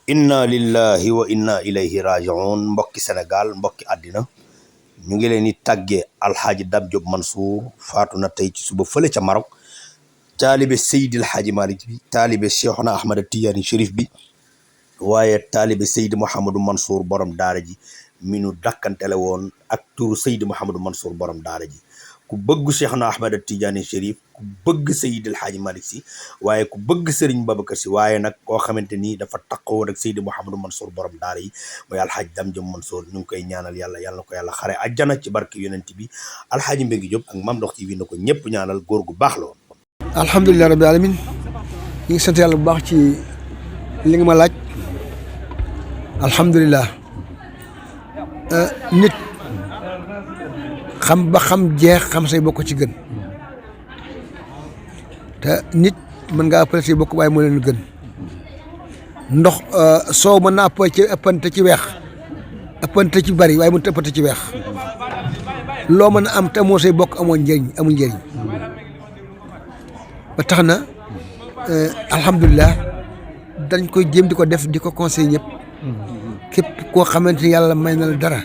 inna lillahi wa inna ilayhi raji'un mbokki Sénégal mbokki àddina ñu ngi leen di tàggee alxaaji Dame Diop Mansour faatu na tey ci suba fële ca Maroc taalibe Seydi Alxaaji Malick bi taalibe Cheikhuna Ahmada Tidiane Chérif bi waaye taalibe Seydi Mouhamadou Mansour borom daara ji mi nu dakkantele woon ak turu Seydi Mouhamadou Mansour borom daara ji ku bëgg Cheikhuna Ahmada Tidiane Chérif ku bëgg Seydi Alxaaji Malick si waaye ku bëgg Serigne Babacar si waaye nag koo xamante ni dafa taqoo ak Seydi Mouhamadou Mansour borom daara yi mooy alxaaji Dame Diop Mansour ñu ngi koy ñaanal yàlla yàlla na ko yàlla xare àjjana ci barke yonent bi alxaaji Mbengue Diop ak Mame Ndokh TV na ko ñëpp ñaanal góor gu baax la woon. alhamdulilah rabbil alamin ñu ngi sant yàlla bu baax ci li nga ma laaj alhamdulilah nit xam ba xam jeex xam say bokk ci gën te nit mën ngaa ëppale say bokk waaye moo leen gën ndox soow mën naa ëppante ci weex ëppante ci bari waaye mënut a ëppante ci weex loo mën a am te moo say bokk amul njëriñ ba tax na alhamdulilah dañ koy jéem di ko def di ko conseil ñëpp képp koo xamante ni yàlla may na la dara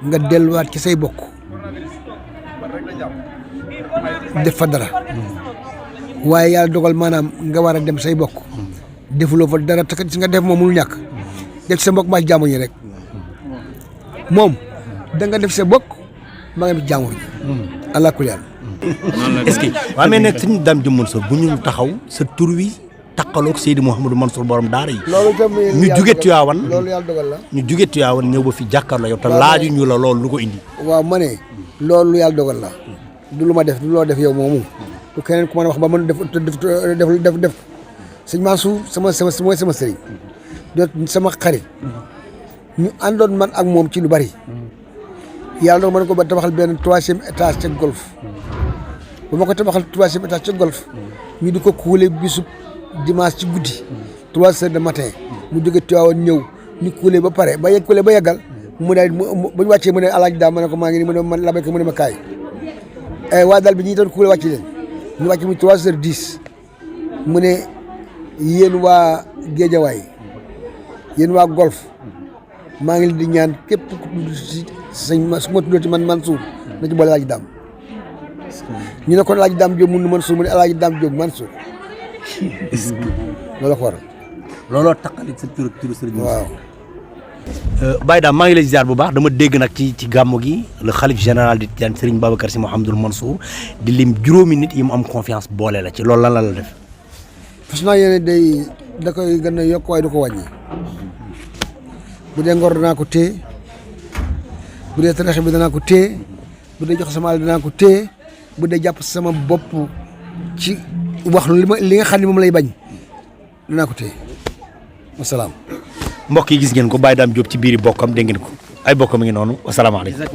nga delluwaat ci say bokk def fa dara waaye yàlla dogal maanaam nga war a dem say bokk defuloo fa dara te si nga def moom mënul ñàkk def ci sa mbokk maa ci jaamu ñi rek moom da nga def sa bokk maa ngi def jaamu ñi allah kulli yàlla est-ce que waa mais nag suñu Dame Diop Mansour bu ñu taxaw sa tur wi taqaloog Seydi Mouhamadou Mansour borom daara yi ñu juge Tiwaawan loolu yàlla dogal la ñu juge Tiwaawan ñëw ba fi jàkkaarloo yow te laaju ñu la loolu lu ko indi waaw ma ne loolu yàlla dogal la du lu ma def du loo def yow moomu du keneen ku mën a wax ba mën def sëñ Mansour mooy sama sëriñ doot sama xarit ñu àndoon man ak moom ci lu bari yàlla doon mën ko ba tabaxal benn 3e étage ca golf ba ma ko tabaxal 3e étage ca golf ñu di ko kuule bisub dimanche ci guddi 3 heures de matin mu jóge Tiwaawan ñëw ñu kuule ba pare ba kuule ba yeggal mu ne bu ñu wàccee mu ne alaaji daam ma ne ko maa ngi nii mu ne man labay ko mu ne ma kaay waa daal bi ñi doon kuule wàcc leen ñu wàcc mu 3h10 mu ne yéen waa Géejawaay yéen waa golf maa ngi leen di ñaan képp ku tudd si sëñ su ma tuddee ci man Mansour na ci boole alaaji daam ñu ne kon alaaji Dame Diop mun Mansour mu ne alaaji Dame Diop Mansour loolu ko waral looloo taqalit sa turu sëriñ waaw Baye Dame maa ngi lay ziar bu baax dama dégg nag ci gàmmu gi le xalif général di Tijaan Serigne Babacar Sy Mouhamadou Mansour di lim juróomi nit yi mu am confiance boole la ci loolu lan la def fas naa yéene day da koy gën a yokk waaye du ko wàññi bu dee ngor danaa ko téye bu dee taraxe bi danaa ko téye bu dee jox sama àll danaa ko téye bu dee jàpp sama bopp ci wax li nga xam ne moom lay bañ danaa ko téye wasalaam mbokk yi gis ngeen ko Baye Dame Diop ci biiri bokkam dégg ngeen ko ay bokkam mi ngi noonu wasalaamaaleykum